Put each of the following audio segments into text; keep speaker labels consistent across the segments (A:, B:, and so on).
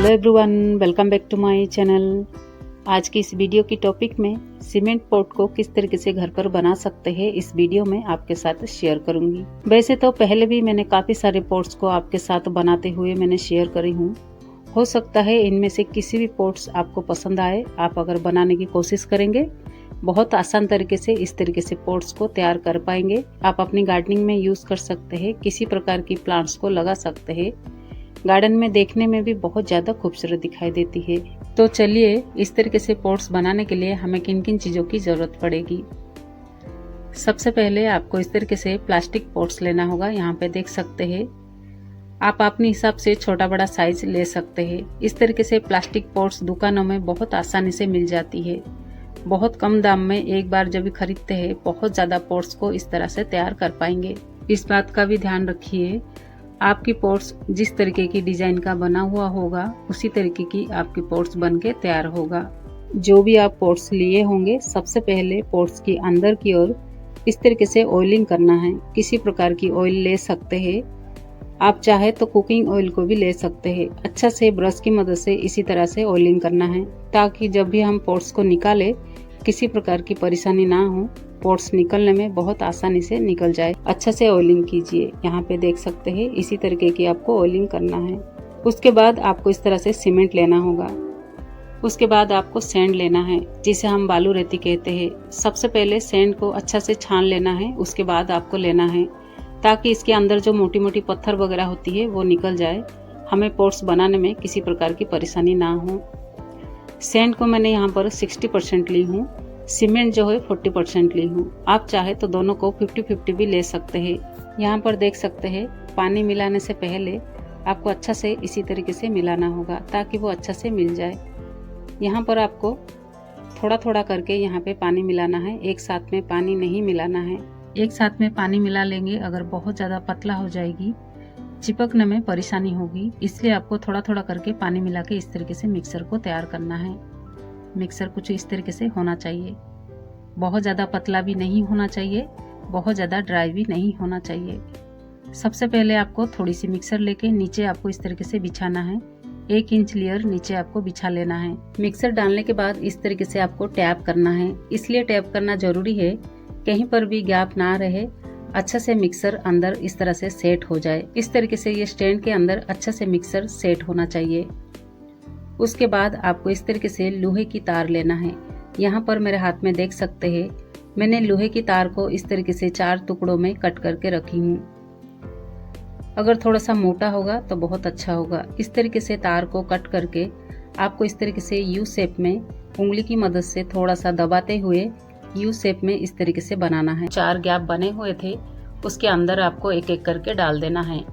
A: Hello everyone, welcome back to my channel. आज की इस वीडियो की टॉपिक में सीमेंट पॉट को किस तरीके से घर पर बना सकते हैं इस वीडियो में आपके साथ शेयर करूंगी। वैसे तो पहले भी मैंने काफ़ी सारे पॉट्स को आपके साथ बनाते हुए मैंने शेयर करी हूँ। हो सकता है इनमें से किसी भी पॉट्स आपको पसंद आए। आप अगर बनाने की कोशिश करेंगे बहुत आसान तरीके से इस तरीके से पॉट्स को तैयार कर पाएंगे। आप अपनी गार्डनिंग में यूज़ कर सकते हैं, किसी प्रकार की प्लांट्स को लगा सकते हैं। गार्डन में देखने में भी बहुत ज़्यादा खूबसूरत दिखाई देती है। तो चलिए इस तरीके से पॉट्स बनाने के लिए हमें किन किन चीज़ों की ज़रूरत पड़ेगी। सबसे पहले आपको इस तरीके से प्लास्टिक पॉट्स लेना होगा। यहाँ पे देख सकते हैं आप अपने हिसाब से छोटा बड़ा साइज ले सकते हैं। इस तरीके से प्लास्टिक पॉट्स दुकानों में बहुत आसानी से मिल जाती है। बहुत कम दाम में एक बार जब भी खरीदते हैं बहुत ज़्यादा पॉट्स को इस तरह से तैयार कर पाएंगे। इस बात का भी ध्यान रखिए आपकी पॉट्स जिस तरीके की डिजाइन का बना हुआ होगा उसी तरीके की आपकी पॉट्स बन के तैयार होगा। जो भी आप पॉट्स लिए होंगे सबसे पहले पॉट्स की अंदर की ओर इस तरीके से ऑयलिंग करना है। किसी प्रकार की ऑयल ले सकते हैं, आप चाहे तो कुकिंग ऑयल को भी ले सकते हैं। अच्छा से ब्रश की मदद से इसी तरह से ऑयलिंग करना है ताकि जब भी हम पॉट्स को निकाले किसी प्रकार की परेशानी ना हो, पॉट्स निकलने में बहुत आसानी से निकल जाए। अच्छा से ऑयलिंग कीजिए। यहाँ पे देख सकते हैं इसी तरीके की आपको ऑयलिंग करना है। उसके बाद आपको इस तरह से सीमेंट लेना होगा। उसके बाद आपको सैंड लेना है जिसे हम बालू रेती कहते हैं। सबसे पहले सैंड को अच्छा से छान लेना है, उसके बाद आपको लेना है ताकि इसके अंदर जो मोटी मोटी पत्थर वगैरह होती है वो निकल जाए, हमें पॉट्स बनाने में किसी प्रकार की परेशानी ना हो। सैंड को मैंने यहाँ पर 60% ली हूँ, सीमेंट जो है 40% ली हूँ। आप चाहे तो दोनों को 50-50 भी ले सकते हैं। यहाँ पर देख सकते हैं पानी मिलाने से पहले आपको अच्छा से इसी तरीके से मिलाना होगा ताकि वो अच्छा से मिल जाए। यहाँ पर आपको थोड़ा थोड़ा करके यहाँ पे पानी मिलाना है, एक साथ में पानी नहीं मिलाना है। एक साथ में पानी मिला लेंगे अगर बहुत ज़्यादा पतला हो जाएगी, चिपकने में परेशानी होगी, इसलिए आपको थोड़ा थोड़ा करके पानी मिला के इस तरीके से मिक्सर को तैयार करना है। मिक्सर कुछ इस तरीके से होना चाहिए, बहुत ज़्यादा पतला भी नहीं होना चाहिए, बहुत ज़्यादा ड्राई भी नहीं होना चाहिए। सबसे पहले आपको थोड़ी सी मिक्सर लेके नीचे आपको इस तरीके से बिछाना है। 1 इंच लेयर नीचे आपको बिछा लेना है। मिक्सर डालने के बाद इस तरीके से आपको टैप करना है। इसलिए टैप करना जरूरी है, कहीं पर भी गैप ना रहे, अच्छा से मिक्सर अंदर इस तरह से सेट हो जाए। इस तरीके से ये स्टैंड के अंदर अच्छा से मिक्सर सेट होना चाहिए। उसके बाद आपको इस तरीके से लोहे की तार लेना है। यहाँ पर मेरे हाथ में देख सकते हैं मैंने लोहे की तार को इस तरीके से 4 टुकड़ों में कट करके रखी हूँ। अगर थोड़ा सा मोटा होगा तो बहुत अच्छा होगा। इस तरीके से तार को कट करके आपको इस तरीके से यू शेप में उंगली की मदद से थोड़ा सा दबाते हुए यू शेप में इस तरीके से बनाना है। 4 गैप बने हुए थे, उसके अंदर आपको एक एक करके डाल देना है।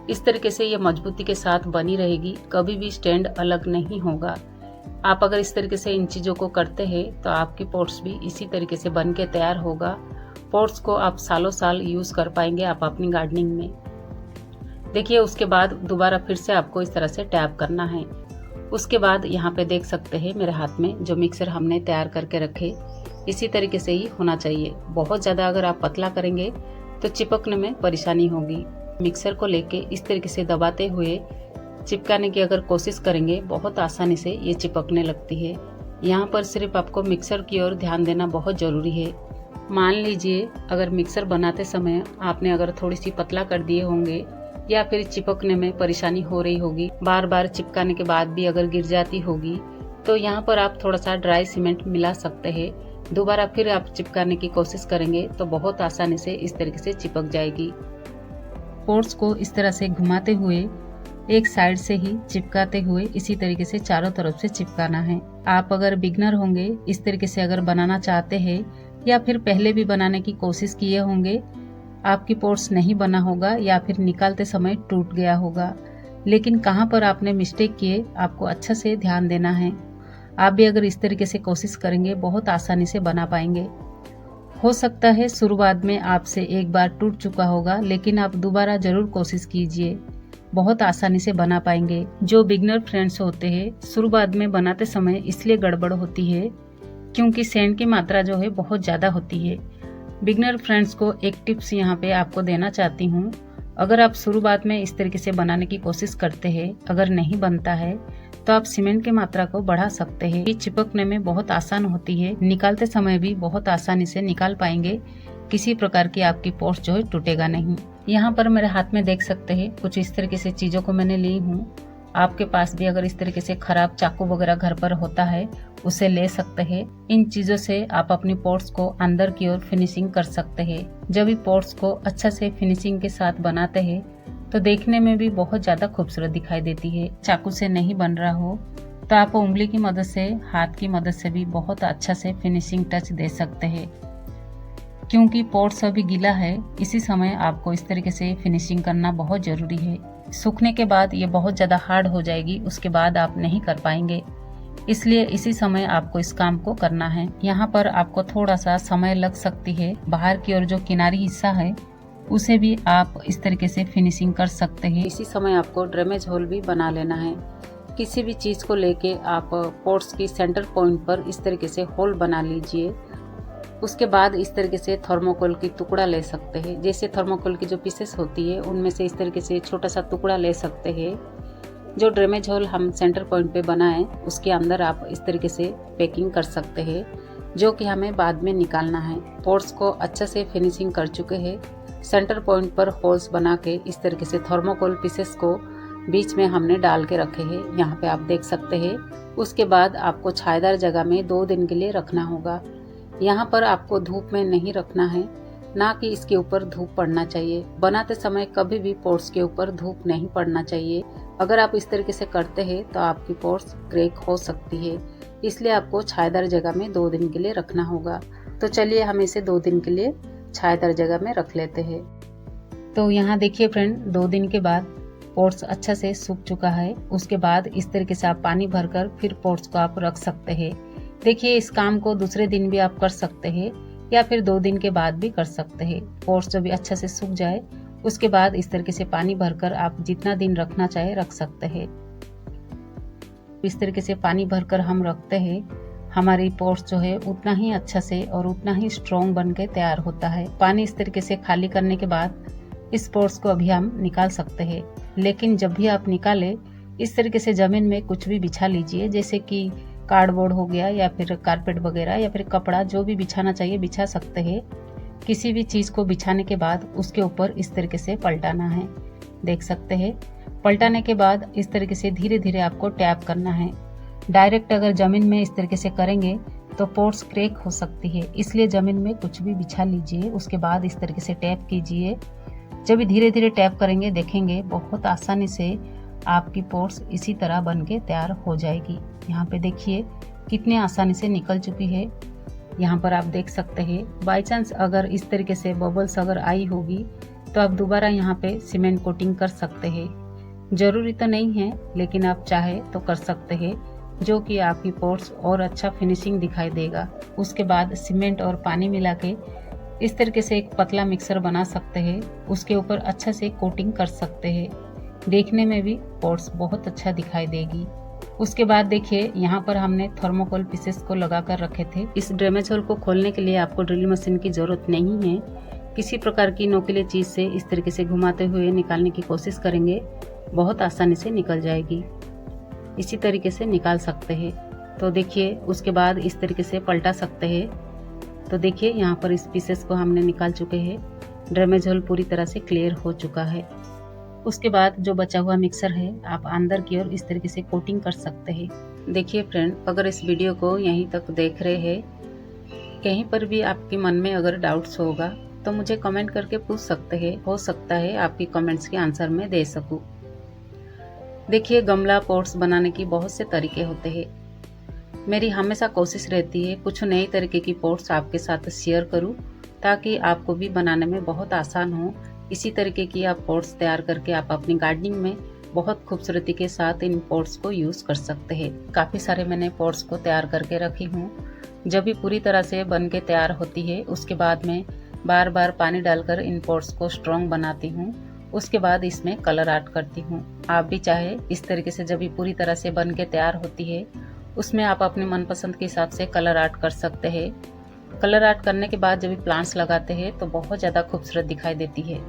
A: इस तरीके से ये मजबूती के साथ बनी रहेगी, कभी भी स्टैंड अलग नहीं होगा। आप अगर इस तरीके से इन चीज़ों को करते हैं तो आपकी पॉट्स भी इसी तरीके से बन के तैयार होगा। पॉट्स को आप सालों साल यूज़ कर पाएंगे आप अपनी गार्डनिंग में। देखिए उसके बाद दोबारा फिर से आपको इस तरह से टैप करना है। उसके बाद यहाँ पे देख सकते हैं मेरे हाथ में जो मिक्सर हमने तैयार करके रखे इसी तरीके से ही होना चाहिए। बहुत ज़्यादा अगर आप पतला करेंगे तो चिपकने में परेशानी होगी। मिक्सर को लेके इस तरीके से दबाते हुए चिपकाने की अगर कोशिश करेंगे बहुत आसानी से ये चिपकने लगती है। यहाँ पर सिर्फ आपको मिक्सर की ओर ध्यान देना बहुत ज़रूरी है। मान लीजिए अगर मिक्सर बनाते समय आपने अगर थोड़ी सी पतला कर दिए होंगे या फिर चिपकने में परेशानी हो रही होगी, बार बार चिपकाने के बाद भी अगर गिर जाती होगी, तो यहाँ पर आप थोड़ा सा ड्राई सीमेंट मिला सकते हैं। दोबारा फिर आप चिपकाने की कोशिश करेंगे तो बहुत आसानी से इस तरीके से चिपक जाएगी। पॉट्स को इस तरह से घुमाते हुए एक साइड से ही चिपकाते हुए इसी तरीके से चारों तरफ से चिपकाना है। आप अगर बिगनर होंगे इस तरीके से अगर बनाना चाहते हैं या फिर पहले भी बनाने की कोशिश किए होंगे, आपकी पॉट्स नहीं बना होगा या फिर निकालते समय टूट गया होगा, लेकिन कहाँ पर आपने मिस्टेक किए आपको अच्छा से ध्यान देना है। आप भी अगर इस तरीके से कोशिश करेंगे बहुत आसानी से बना पाएंगे। हो सकता है शुरुआत में आपसे एक बार टूट चुका होगा, लेकिन आप दोबारा जरूर कोशिश कीजिए, बहुत आसानी से बना पाएंगे। जो बिगनर फ्रेंड्स होते हैं शुरुआत में बनाते समय इसलिए गड़बड़ होती है क्योंकि सैंड की मात्रा जो है बहुत ज़्यादा होती है। बिगनर फ्रेंड्स को एक टिप्स यहाँ पे आपको देना चाहती हूँ। अगर आप शुरुआत में इस तरीके से बनाने की कोशिश करते हैं, अगर नहीं बनता है तो आप सीमेंट की मात्रा को बढ़ा सकते हैं। ये चिपकने में बहुत आसान होती है, निकालते समय भी बहुत आसानी से निकाल पाएंगे। किसी प्रकार की आपकी पोर्स जो है टूटेगा नहीं। यहाँ पर मेरे हाथ में देख सकते हैं कुछ इस तरीके से चीजों को मैंने ली हूँ। आपके पास भी अगर इस तरीके से खराब चाकू वगैरह घर पर होता है उसे ले सकते हैं। इन चीजों से आप अपनी पोर्स को अंदर की ओर फिनिशिंग कर सकते हैं। जब भी पोर्स को अच्छा से फिनिशिंग के साथ बनाते हैं तो देखने में भी बहुत ज्यादा खूबसूरत दिखाई देती है। चाकू से नहीं बन रहा हो तो आप उंगली की मदद से, हाथ की मदद से भी बहुत अच्छा से फिनिशिंग टच दे सकते हैं। क्योंकि पोर्स अभी गीला है, इसी समय आपको इस तरीके से फिनिशिंग करना बहुत जरूरी है। सूखने के बाद ये बहुत ज्यादा हार्ड हो जाएगी, उसके बाद आप नहीं कर पाएंगे। इसलिए इसी समय आपको इस काम को करना है। यहाँ पर आपको थोड़ा सा समय लग सकती है। बाहर की ओर जो किनारी हिस्सा है उसे भी आप इस तरीके से फिनिशिंग कर सकते हैं। इसी समय आपको ड्रेमेज होल भी बना लेना है। किसी भी चीज को लेके आप पोर्स की सेंटर पॉइंट पर इस तरीके से होल बना लीजिए। उसके बाद इस तरीके से थर्मोकोल की टुकड़ा ले सकते हैं। जैसे थर्मोकोल की जो पीसेस होती है उनमें से इस तरीके से छोटा सा टुकड़ा ले सकते हैं। जो ड्रेमेज होल हम सेंटर पॉइंट पे बनाए उसके अंदर आप इस तरीके से पैकिंग कर सकते हैं, जो कि हमें बाद में निकालना है। पोर्स को अच्छा से फिनिशिंग कर चुके हैं। सेंटर पॉइंट पर होल्स बना के इस तरीके से थर्मोकोल पीसेस को बीच में हमने डाल के रखे हैं। यहाँ पे आप देख सकते हैं। उसके बाद आपको छायादार जगह में 2 दिन के लिए रखना होगा। यहाँ पर आपको धूप में नहीं रखना है, ना कि इसके ऊपर धूप पड़ना चाहिए। बनाते समय कभी भी पोर्स के ऊपर धूप नहीं पड़ना चाहिए। अगर आप इस तरीके से करते हैं तो आपकी पोर्स क्रैक हो सकती है। इसलिए आपको छायादार जगह में 2 दिन के लिए रखना होगा। तो चलिए हम इसे 2 दिन के लिए छायादार जगह में रख लेते हैं। तो यहाँ देखिए फ्रेंड, 2 दिन के बाद पोर्स अच्छा से सूख चुका है। उसके बाद इस तरीके से आप पानी भरकर फिर पोर्स को आप रख सकते हैं। देखिए, इस काम को दूसरे दिन भी आप कर सकते हैं या फिर 2 दिन के बाद भी कर सकते हैं। पोर्स जब भी अच्छा से सूख जाए उसके बाद इस तरीके से पानी भरकर आप जितना दिन रखना चाहे रख सकते हैं। इस तरीके से पानी भरकर हम रखते हैं, हमारी पोर्स जो है उतना ही अच्छा से और उतना ही स्ट्रॉन्ग बन के तैयार होता है। पानी इस तरीके से खाली करने के बाद इस पोर्स को अभी हम निकाल सकते हैं। लेकिन जब भी आप निकाले इस तरीके से जमीन में कुछ भी बिछा लीजिए, जैसे कि कार्डबोर्ड हो गया या फिर कारपेट वगैरह या फिर कपड़ा, जो भी बिछाना चाहिए बिछा सकते हैं। किसी भी चीज को बिछाने के बाद उसके ऊपर इस तरीके से पलटाना है। देख सकते हैं, पलटाने के बाद इस तरीके से धीरे धीरे आपको टैप करना है। डायरेक्ट अगर जमीन में इस तरीके से करेंगे तो पोर्स क्रैक हो सकती है। इसलिए जमीन में कुछ भी बिछा लीजिए, उसके बाद इस तरीके से टैप कीजिए। जब भी धीरे धीरे टैप करेंगे देखेंगे बहुत आसानी से आपकी पोर्स इसी तरह बन के तैयार हो जाएगी। यहाँ पे देखिए कितने आसानी से निकल चुकी है। यहाँ पर आप देख सकते हैं। बाई चांस अगर इस तरीके से बबल्स अगर आई होगी तो आप दोबारा यहाँ पे सीमेंट कोटिंग कर सकते हैं। जरूरी तो नहीं है, लेकिन आप चाहे तो कर सकते हैं, जो कि आपकी पोर्स और अच्छा फिनिशिंग दिखाई देगा। उसके बाद सीमेंट और पानी मिला के इस तरीके से एक पतला मिक्सर बना सकते हैं। उसके ऊपर अच्छा से कोटिंग कर सकते हैं। देखने में भी पोर्स बहुत अच्छा दिखाई देगी। उसके बाद देखिए, यहाँ पर हमने थर्मोकोल पीसेस को लगा कर रखे थे। इस ड्रेमेज होल को खोलने के लिए आपको ड्रिल मशीन की जरूरत नहीं है। किसी प्रकार की नोकीली चीज से इस तरीके से घुमाते हुए निकालने की कोशिश करेंगे, बहुत आसानी से निकल जाएगी। इसी तरीके से निकाल सकते हैं। तो देखिए, उसके बाद इस तरीके से पलटा सकते हैं। तो देखिए, यहाँ पर इस पीसेस को हमने निकाल चुके हैं। ड्रेमेज होल पूरी तरह से क्लियर हो चुका है। उसके बाद जो बचा हुआ मिक्सर है आप अंदर की ओर इस तरीके से कोटिंग कर सकते हैं। देखिए फ्रेंड, अगर इस वीडियो को यहीं तक देख रहे हैं, कहीं पर भी आपके मन में अगर डाउट्स होगा तो मुझे कमेंट करके पूछ सकते हैं। हो सकता है आपकी कमेंट्स के आंसर मैं दे सकूं। देखिए, गमला पोट्स बनाने की बहुत से तरीके होते हैं। मेरी हमेशा कोशिश रहती है कुछ नए तरीके की पोट्स आपके साथ शेयर करूं, ताकि आपको भी बनाने में बहुत आसान हो। इसी तरीके की आप पोट्स तैयार करके आप अपनी गार्डनिंग में बहुत खूबसूरती के साथ इन पोट्स को यूज कर सकते हैं। काफी सारे मैंने पोट्स को तैयार करके रखी हूँ। जब भी पूरी तरह से बन के तैयार होती है उसके बाद में बार बार पानी डालकर इन पोट्स को स्ट्रॉन्ग बनाती हूँ। उसके बाद इसमें कलर आर्ट करती हूँ। आप भी चाहे इस तरीके से जब भी पूरी तरह से बन के तैयार होती है उसमें आप अपने मनपसंद के हिसाब से कलर आर्ट कर सकते हैं। कलर आर्ट करने के बाद जब भी प्लांट्स लगाते हैं तो बहुत ज़्यादा खूबसूरत दिखाई देती है।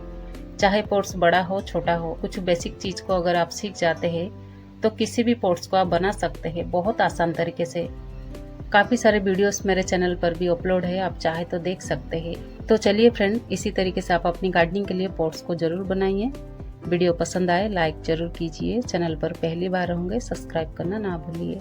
A: चाहे पोट्स बड़ा हो छोटा हो, कुछ बेसिक चीज़ को अगर आप सीख जाते हैं तो किसी भी पॉट्स को आप बना सकते हैं बहुत आसान तरीके से। काफ़ी सारे वीडियोस मेरे चैनल पर भी अपलोड है, आप चाहे तो देख सकते हैं। तो चलिए फ्रेंड, इसी तरीके से आप अपनी गार्डनिंग के लिए पॉट्स को जरूर बनाइए। वीडियो पसंद आए लाइक जरूर कीजिए, चैनल पर पहली बार होंगे सब्सक्राइब करना ना भूलिए।